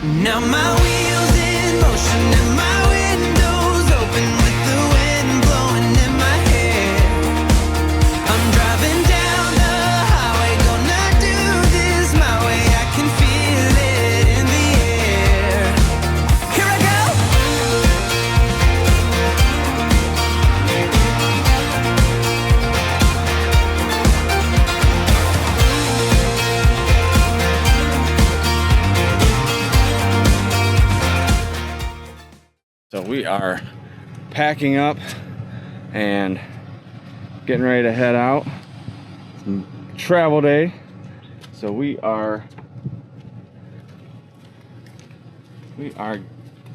Now my wheels in motion and my windows open with the wind blowing in my hair. I'm driving down the highway, gonna do this my way. I can feel it in the air. Here I go. So we are packing up and getting ready to head out. It's travel day. So we are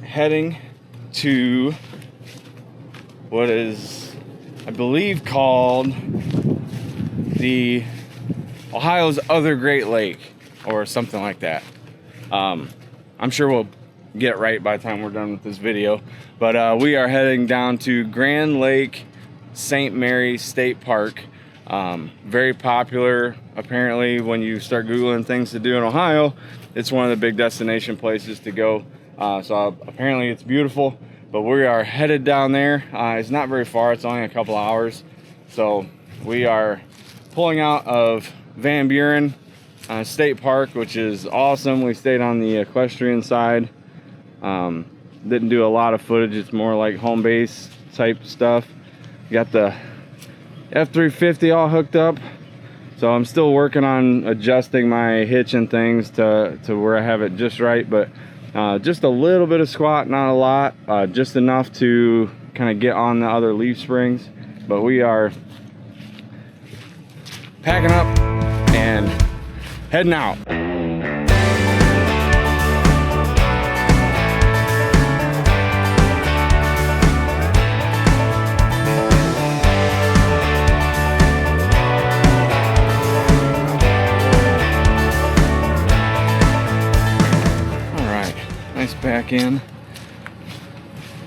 heading to what is, I believe, called the Ohio's other Great Lake or something like that. I'm sure we'll get it right by the time we're done with this video, but we are heading down to Grand Lake St. Mary State Park. Very popular apparently. When you start googling things to do in Ohio, it's one of the big destination places to go. So apparently it's beautiful, but we are headed down there. It's not very far, it's only a couple hours. So we are pulling out of Van Buren State Park, which is awesome. We stayed on the equestrian side. Didn't do a lot of footage. It's more like home base type stuff. Got the F350 all hooked up, so I'm still working on adjusting my hitch and things to where I have it just right, but just a little bit of squat, not a lot, just enough to kind of get on the other leaf springs. But we are packing up and heading out. Nice back in.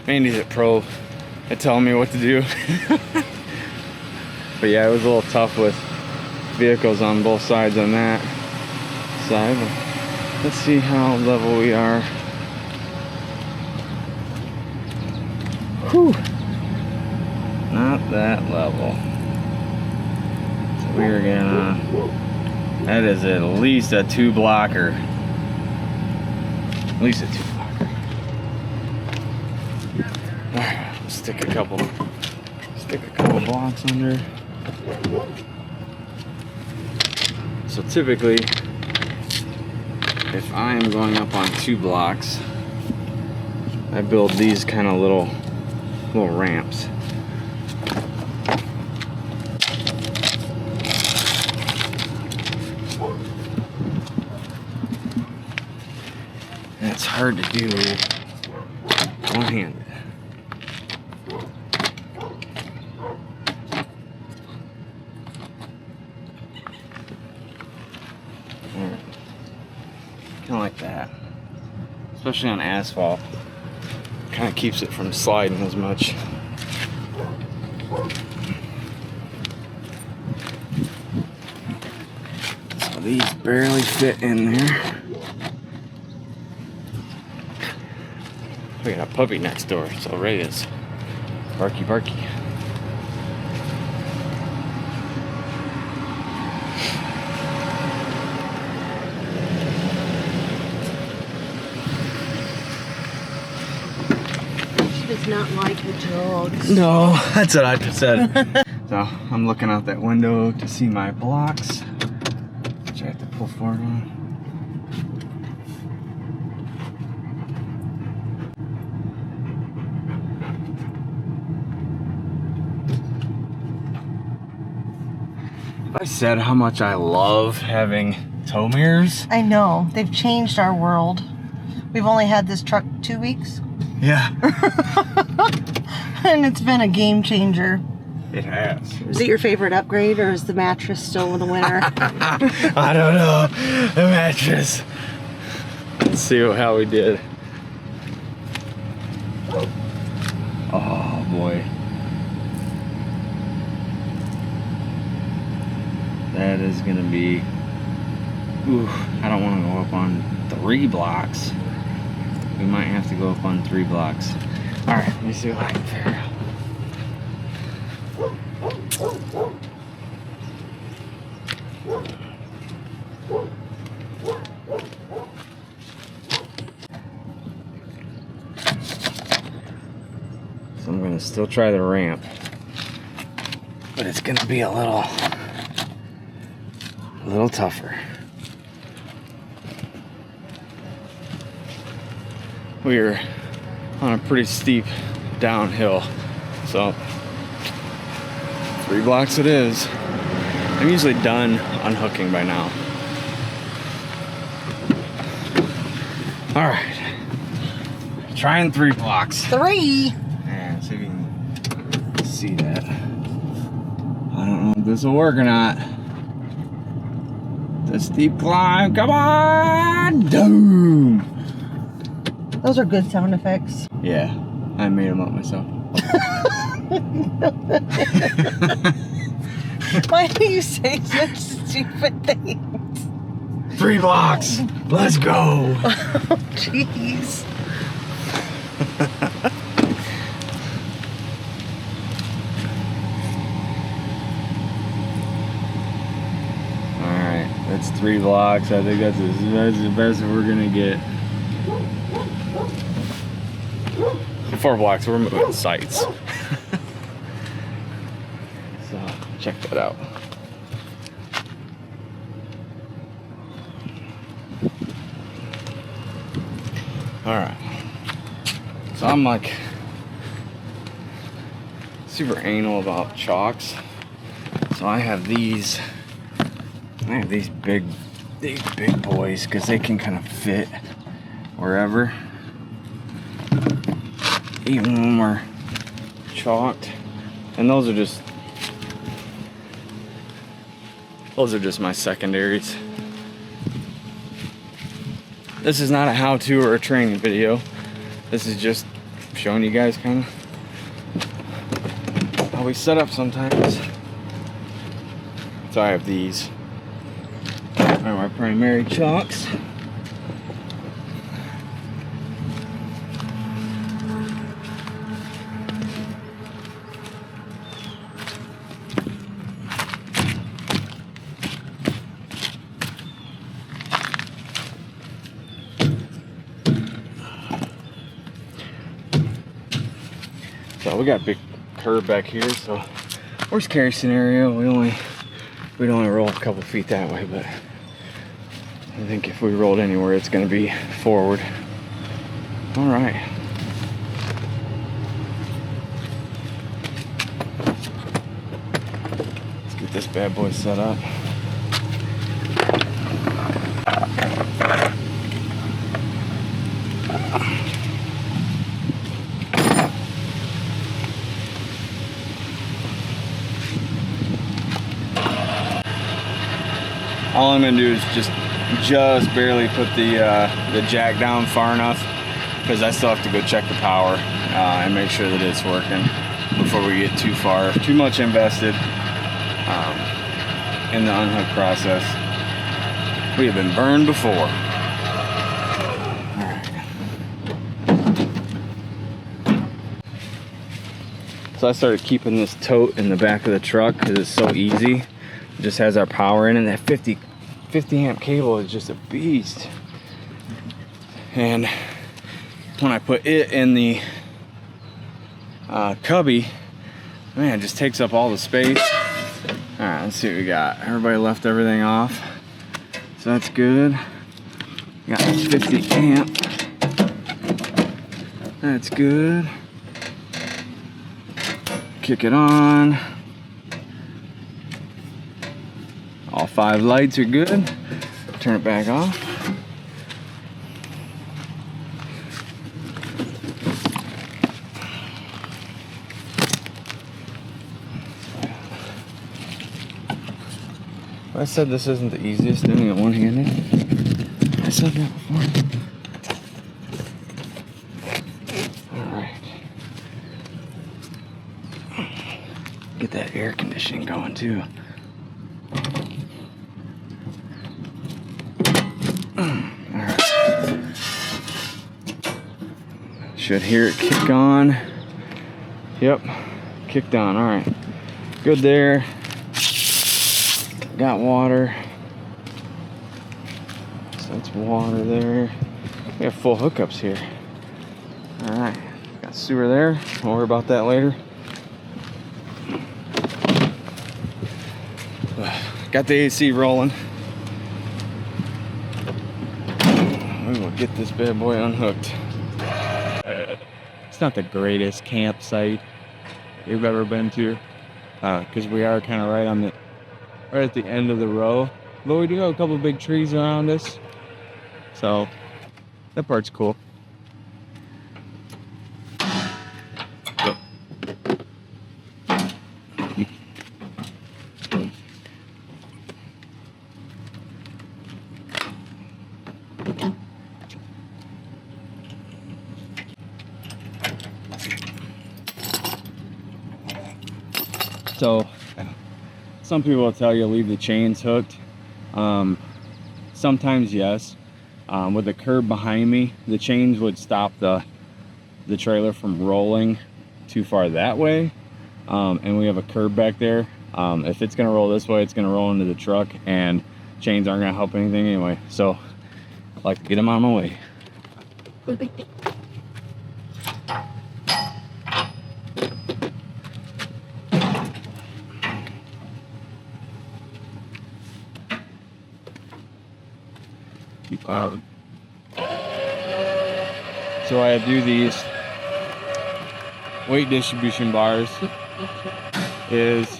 Mandy's at pro at telling me what to do. But yeah, it was a little tough with vehicles on both sides on that side. But let's see how level we are. Whew. Not that level. So we're gonna, that is at least a 2 blocker. At least a 2 blocker. Alright, let's stick a couple blocks under. So typically, if I am going up on 2 blocks, I build these kind of little ramps. It's hard to do one-handed. Kind of like that, especially on asphalt. Kind of keeps it from sliding as much. So these barely fit in there. We got a puppy next door, so Ray is barky. She does not like the dogs. No, that's what I just said. So I'm looking out that window to see my blocks, which I have to pull forward on. I said how much I love having tow mirrors. I know. They've changed our world. We've only had this truck 2 weeks. Yeah. And it's been a game changer. It has. Is it your favorite upgrade, or is the mattress still the winner? I don't know. The mattress. Let's see how we did. Oh boy. That is gonna be, ooh, I don't want to go up on 3 blocks. we might have to go up on 3 blocks. All right, let me see what I can figure out. So I'm gonna still try the ramp, but it's gonna be a little tougher. We're on a pretty steep downhill, so 3 blocks it is. I'm usually done unhooking by now. All right, trying 3 blocks. 3. Yeah, see if you can see that. I don't know if this will work or not. The steep climb, come on! Doom! Those are good sound effects. Yeah, I made them up myself. Why do you say such stupid things? 3 blocks, let's go! Oh, jeez. Alright, that's 3 blocks. I think that's the best we're gonna get. 4 blocks, we're moving sites. So, check that out. Alright. So I'm like super anal about chalks. So I have these big boys because they can kind of fit wherever. Even when we're chalked. And those are just my secondaries. This is not a how-to or a training video. This is just showing you guys kind of how we set up sometimes. So I have these are my primary chalks. So we got a big curve back here, so worst case scenario, we'd only roll a couple feet that way, but I think if we rolled anywhere, it's gonna be forward. All right. Let's get this bad boy set up. All I'm gonna do is just barely put the jack down far enough, because I still have to go check the power and make sure that it's working before we get too far. Too much invested in the unhook process. We have been burned before. All right. So I started keeping this tote in the back of the truck because it's so easy. It just has our power in it. That 50 amp cable is just a beast. And when I put it in the cubby, man, it just takes up all the space. All right, let's see what we got. Everybody left everything off, so that's good. Got 50 amp. That's good. Kick it on. All 5 lights are good. Turn it back off. I said this isn't the easiest doing it one-handed. I said that before. Alright. Get that air conditioning going too. Should hear it kick on. Yep, kicked on. All right, good there. Got water. So that's water there. We have full hookups here. All right, got sewer there. We'll worry about that later. Got the AC rolling. We will get this bad boy unhooked. It's not the greatest campsite you've ever been to, because we are kind of right at the end of the row. But we do have a couple big trees around us, so that part's cool. So some people will tell you leave the chains hooked. Sometimes yes. With the curb behind me, the chains would stop the trailer from rolling too far that way. And we have a curb back there. If it's gonna roll this way, it's gonna roll into the truck, and chains aren't gonna help anything anyway. So I like to get them out of my way. So I do these weight distribution bars is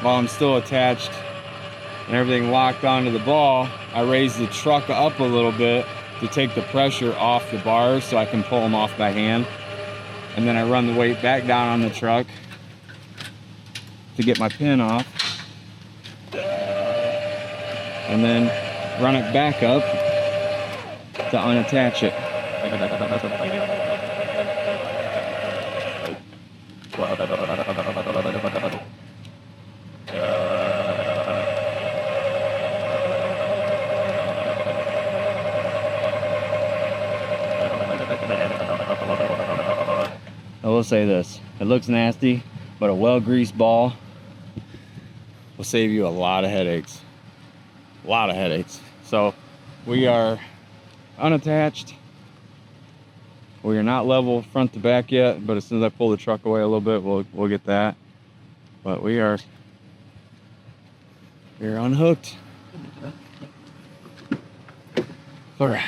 while I'm still attached and everything locked onto the ball, I raise the truck up a little bit to take the pressure off the bars so I can pull them off by hand. And then I run the weight back down on the truck to get my pin off. And then run it back up to unattach it. I will say this, it looks nasty, but a well-greased ball will save you a lot of headaches. A lot of headaches. So we are unattached. We are not level front to back yet, but as soon as I pull the truck away a little bit, we'll get that. But we're unhooked. All right.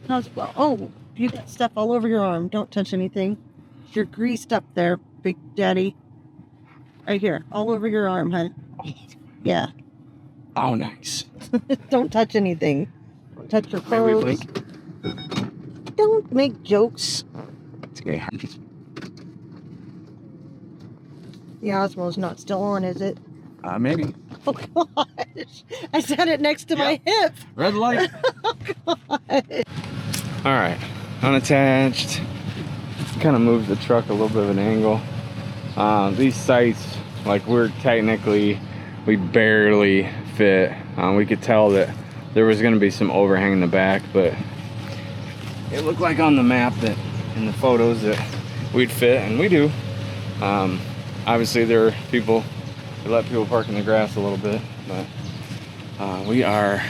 Oh, you got stuff all over your arm. Don't touch anything. You're greased up there, Big Daddy. Right here, all over your arm, hun. Yeah. Oh, nice. Don't touch anything. Touch your clothes. Don't make jokes. It's okay. The Osmo's not still on, is it? Maybe. Oh, gosh. I set it next to my hip. Red light. Oh, God. All right, unattached. Kind of moved the truck a little bit of an angle. These sights, like we barely fit. We could tell that there was going to be some overhang in the back, but it looked like on the map that in the photos that we'd fit, and we do. Obviously there are people that let people park in the grass a little bit, but we are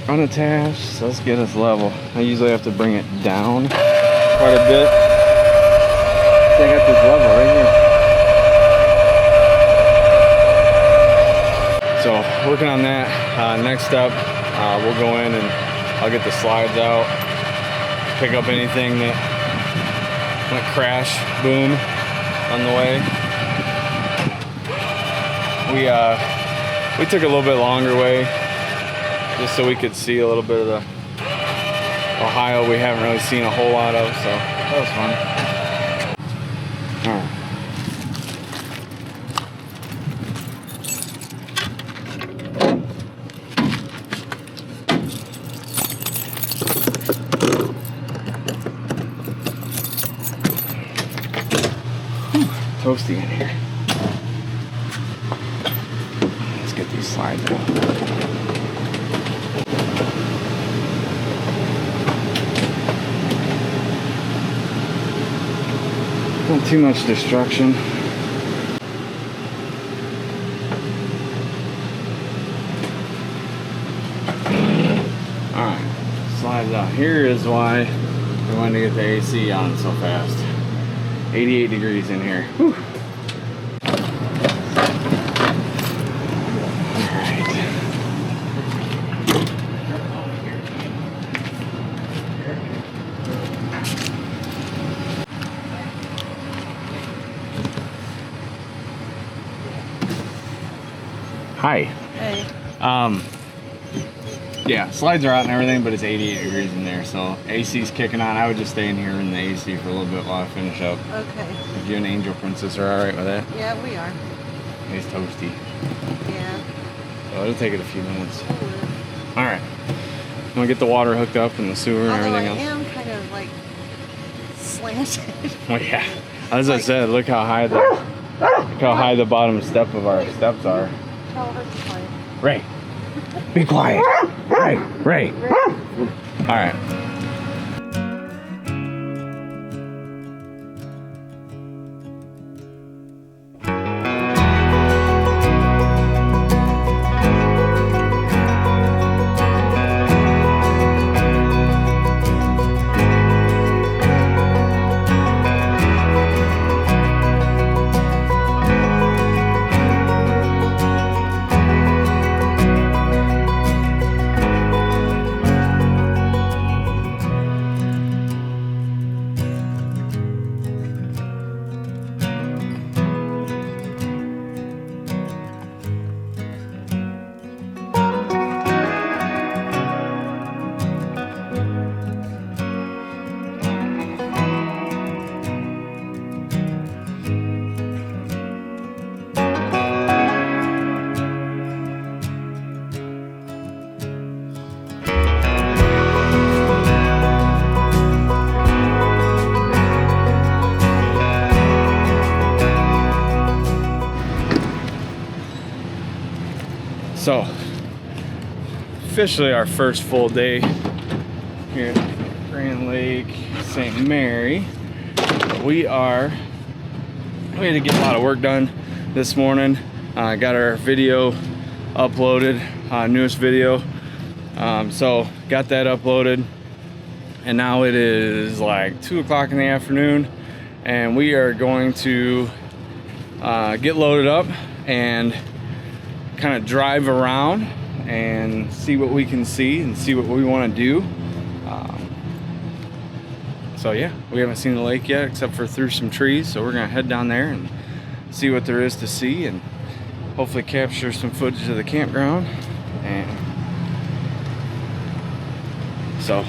unattached, so let's get us level. I usually have to bring it down quite a bit. So I got this level right here. So working on that. Next up, we'll go in and I'll get the slides out, pick up anything that went crash, boom, on the way. We took a little bit longer way just so we could see a little bit of the Ohio we haven't really seen a whole lot of, so that was fun. All right. Toasty in here. Let's get these slides out. too much destruction. Alright, slides out. Here is why we wanted to get the AC on so fast. 88 degrees in here. Whew. Hi. Hey. Yeah, slides are out and everything, but it's 88 degrees in there, so AC's kicking on. I would just stay in here in the AC for a little bit while I finish up. Okay. If you and Angel Princess are alright with that. Yeah, we are. It's toasty. Yeah. So it'll take it a few minutes. Alright. I'm gonna get the water hooked up and the sewer and Although everything I else. am kind of like slanted. Well, yeah. As I said, look how high the bottom step of our steps are. Tell her to be quiet. Ray, be quiet. Ray. All right. So, officially our first full day here at Grand Lake St. Mary. We had to get a lot of work done this morning. Got our video uploaded, newest video. So got that uploaded, and now it is like 2 o'clock in the afternoon, and we are going to get loaded up and kind of drive around and see what we can see and see what we want to do. So yeah, we haven't seen the lake yet except for through some trees, so we're gonna head down there and see what there is to see and hopefully capture some footage of the campground. And so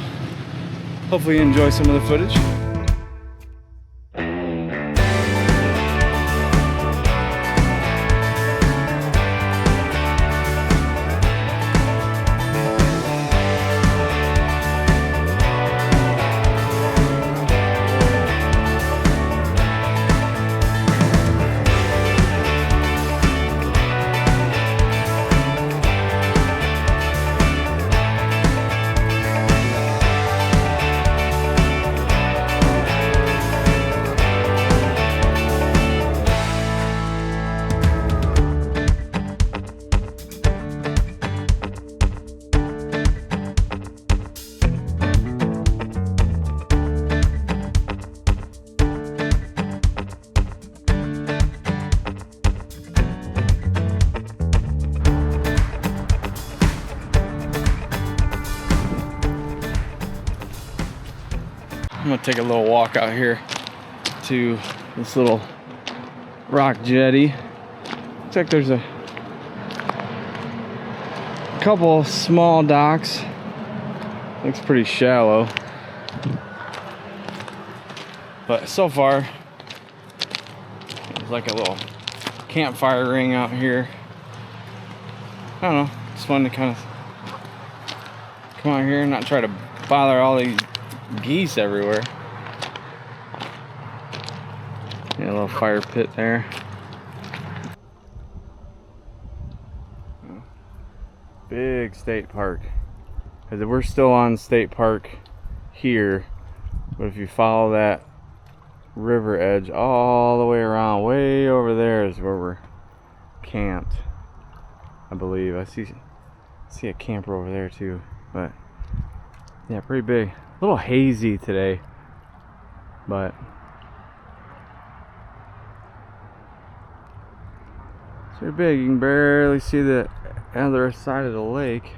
hopefully you enjoy some of the footage. I'm gonna take a little walk out here to this little rock jetty. Looks like there's a couple small docks. Looks pretty shallow, but so far there's like a little campfire ring out here. I don't know, it's fun to kind of come out here and not try to bother all these geese everywhere. Yeah, a little fire pit there. Big state park. Because we're still on state park here, but if you follow that river edge all the way around. Way over there is where we're camped, I believe. I see a camper over there too, but yeah, pretty big. A little hazy today, but it's pretty big. You can barely see the other side of the lake.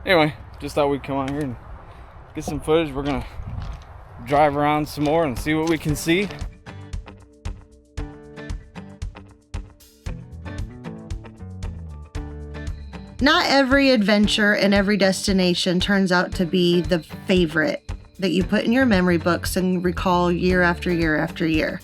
Anyway, just thought we'd come out here and get some footage. We're gonna drive around some more and see what we can see. Not every adventure and every destination turns out to be the favorite that you put in your memory books and recall year after year after year.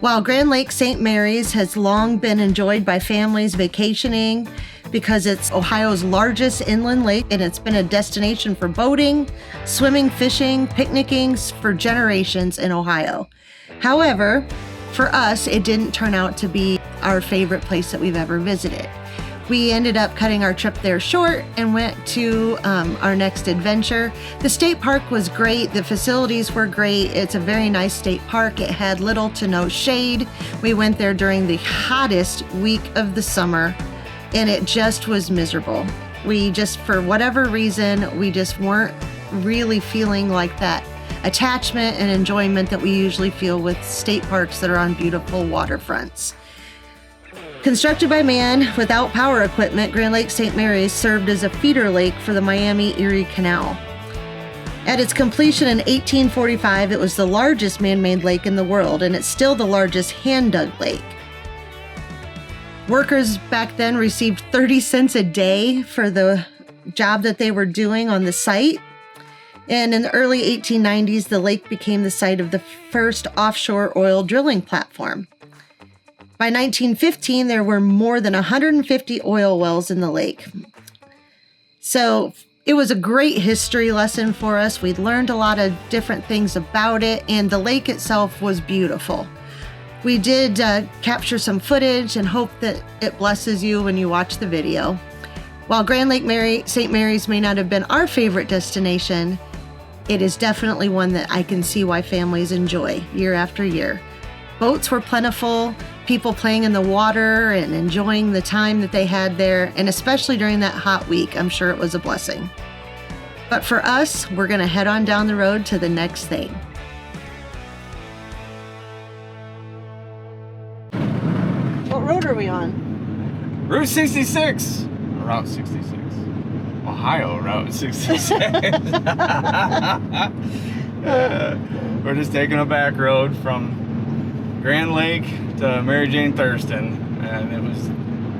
While Grand Lake St. Mary's has long been enjoyed by families vacationing because it's Ohio's largest inland lake and it's been a destination for boating, swimming, fishing, picnicking for generations in Ohio. However, for us, it didn't turn out to be our favorite place that we've ever visited. We ended up cutting our trip there short and went to our next adventure. The state park was great. The facilities were great. It's a very nice state park. It had little to no shade. We went there during the hottest week of the summer, and it just was miserable. We just, for whatever reason, we just weren't really feeling like that attachment and enjoyment that we usually feel with state parks that are on beautiful waterfronts. Constructed by man without power equipment, Grand Lake St. Mary's served as a feeder lake for the Miami-Erie Canal. At its completion in 1845, it was the largest man-made lake in the world, and it's still the largest hand-dug lake. Workers back then received 30 cents a day for the job that they were doing on the site. And in the early 1890s, the lake became the site of the first offshore oil drilling platform. By 1915, there were more than 150 oil wells in the lake. So it was a great history lesson for us. We learned a lot of different things about it, and the lake itself was beautiful. We did capture some footage and hope that it blesses you when you watch the video. While Grand Lake St. Mary's may not have been our favorite destination, it is definitely one that I can see why families enjoy year after year. Boats were plentiful, people playing in the water and enjoying the time that they had there, and especially during that hot week, I'm sure it was a blessing. But for us, we're gonna head on down the road to the next thing. What road are we on? Route 66. Route 66. Ohio Route 66. We're just taking a back road from Grand Lake to Mary Jane Thurston, and it was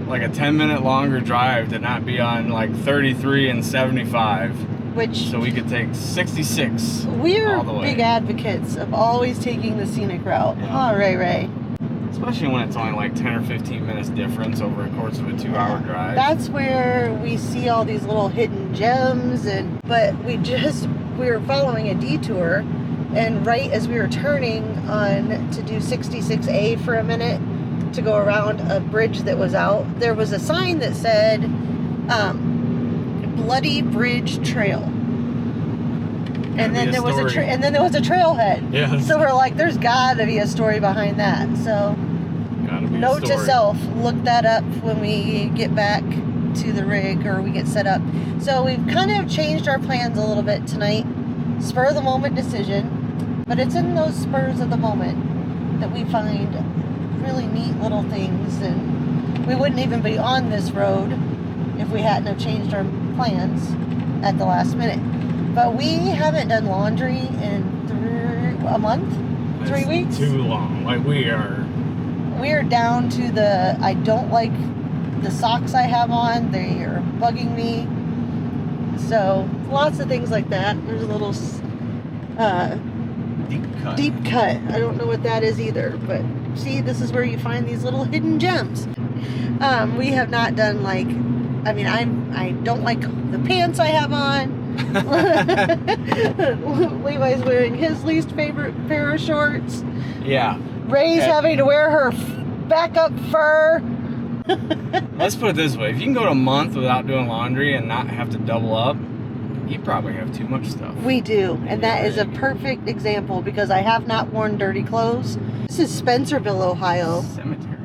like a 10-minute longer drive to not be on like 33 and 75, so we could take 66. We're all the way. Big advocates of always taking the scenic route. Yeah. Huh, Ray. Especially when it's only like 10 or 15 minutes difference over a course of a 2-hour drive. That's where we see all these little hidden gems, but we were following a detour. And right as we were turning on to do 66A for a minute to go around a bridge that was out, there was a sign that said Bloody Bridge Trail. And then there was a trailhead. Yeah. So we're like, there's gotta be a story behind that. So note to self, look that up when we get back to the rig or we get set up. So we've kind of changed our plans a little bit tonight. Spur of the moment decision. But it's in those spurs of the moment that we find really neat little things, and we wouldn't even be on this road if we hadn't have changed our plans at the last minute. But we haven't done laundry in a month, 3 weeks. Too long. Like we are down to the, I don't like the socks I have on. They are bugging me. So lots of things like that. There's a little deep cut. I don't know what that is either, but see, this is where you find these little hidden gems. We have not done I don't like the pants I have on. Levi's wearing his least favorite pair of shorts. Yeah. Ray's having to wear her backup fur. Let's put it this way. If you can go to a month without doing laundry and not have to double up, you probably have too much stuff. We do, and that is a perfect example because I have not worn dirty clothes. This is Spencerville, Ohio. Cemetery.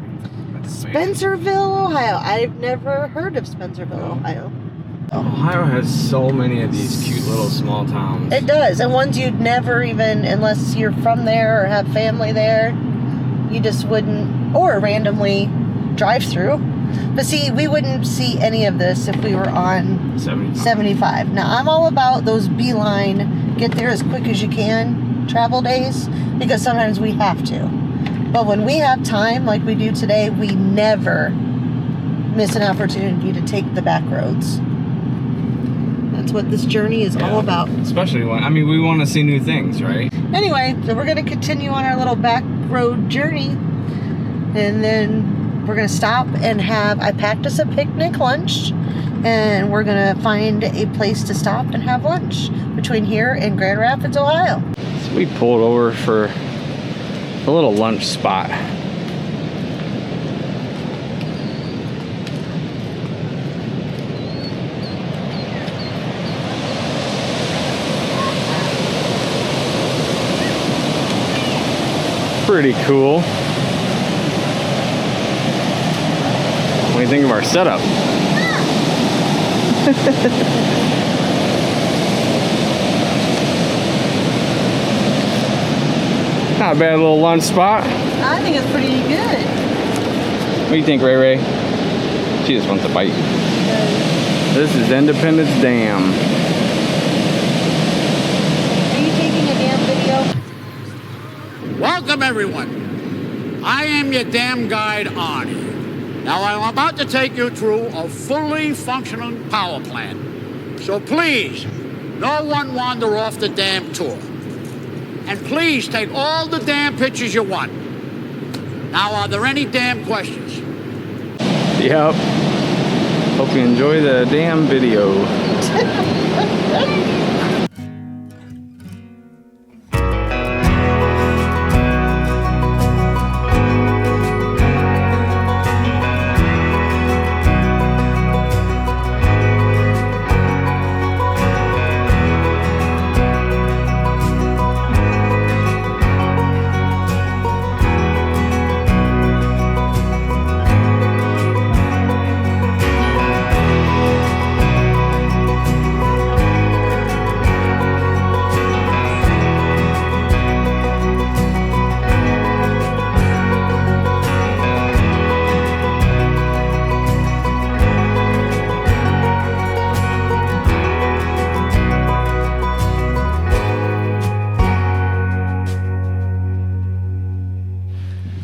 That's big. Spencerville, Ohio. I've never heard of Spencerville, Ohio. Ohio has so many of these cute little small towns. It does, and ones you'd never even, unless you're from there or have family there, you just wouldn't, or randomly drive through. But see, we wouldn't see any of this if we were on 75. Now, I'm all about those beeline, get there as quick as you can travel days, because sometimes we have to. But when we have time, like we do today, we never miss an opportunity to take the back roads. That's what this journey is all about. Especially when, I mean, we want to see new things, right? Anyway, so we're going to continue on our little back road journey. And then we're going to stop and I packed us a picnic lunch. And we're going to find a place to stop and have lunch between here and Grand Rapids, Ohio. So we pulled over for a little lunch spot. Pretty cool. What do you think of our setup? Not a bad little lunch spot. I think it's pretty good. What do you think, Ray Ray? She just wants a bite. This is Independence Dam. Are you taking a damn video? Welcome, everyone. I am your damn guide, Arnie. Now, I'm about to take you through a fully functioning power plant. So please, no one wander off the damn tour. And please take all the damn pictures you want. Now, are there any damn questions? Yep. Hope you enjoy the damn video.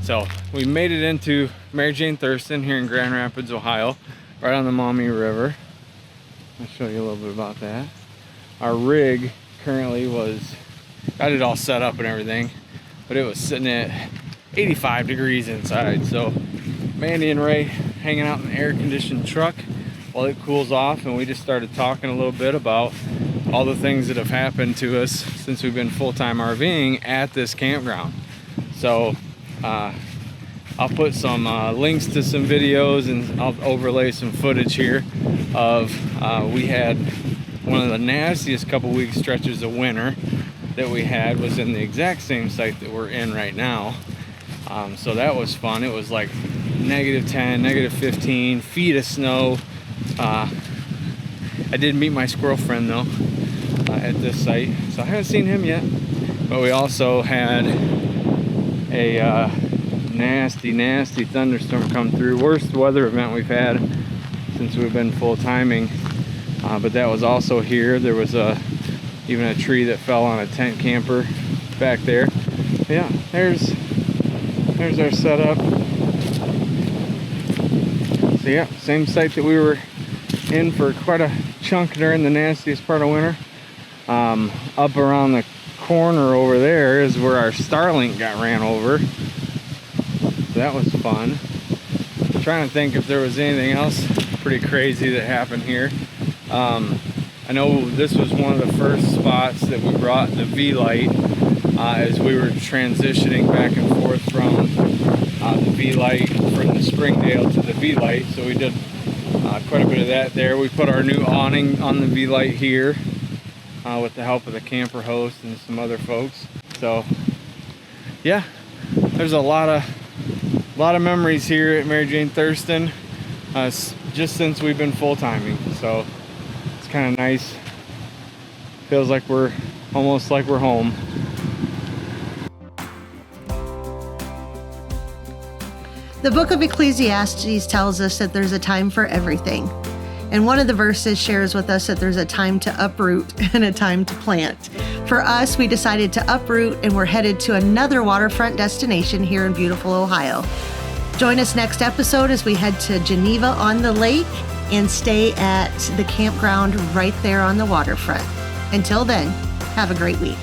So we made it into Mary Jane Thurston here in Grand Rapids, Ohio, right on the Maumee River. I'll show you a little bit about that. Our rig currently got it all set up and everything, but it was sitting at 85 degrees inside. So Mandy and Ray hanging out in the air-conditioned truck while it cools off, and we just started talking a little bit about all the things that have happened to us since we've been full-time RVing at this campground. So I'll put some links to some videos, and I'll overlay some footage here of we had one of the nastiest couple week stretches of winter that we had was in the exact same site that we're in right now. So that was fun. It was like -10, -15 feet of snow. I did meet my squirrel friend though at this site, so I haven't seen him yet. But we also had a nasty thunderstorm come through. Worst weather event we've had since we've been full-timing. But that was also here. There was even a tree that fell on a tent camper back there. Yeah, there's our setup. So yeah, same site that we were in for quite a chunk during the nastiest part of winter. Up around the corner over there is where our Starlink got ran over. So that was fun. I'm trying to think if there was anything else pretty crazy that happened here. I know this was one of the first spots that we brought the V-Light as we were transitioning back and forth from the V-Light from the Springdale to the V-Light. So we did quite a bit of that there. We put our new awning on the V-Light here with the help of the camper host and some other folks. So yeah, there's a lot of memories here at Mary Jane Thurston just since we've been full-timing. So it's kind of nice. Feels like we're almost like we're home. The book of Ecclesiastes tells us that there's a time for everything. And one of the verses shares with us that there's a time to uproot and a time to plant. For us, we decided to uproot and we're headed to another waterfront destination here in beautiful Ohio. Join us next episode as we head to Geneva on the lake and stay at the campground right there on the waterfront. Until then, have a great week.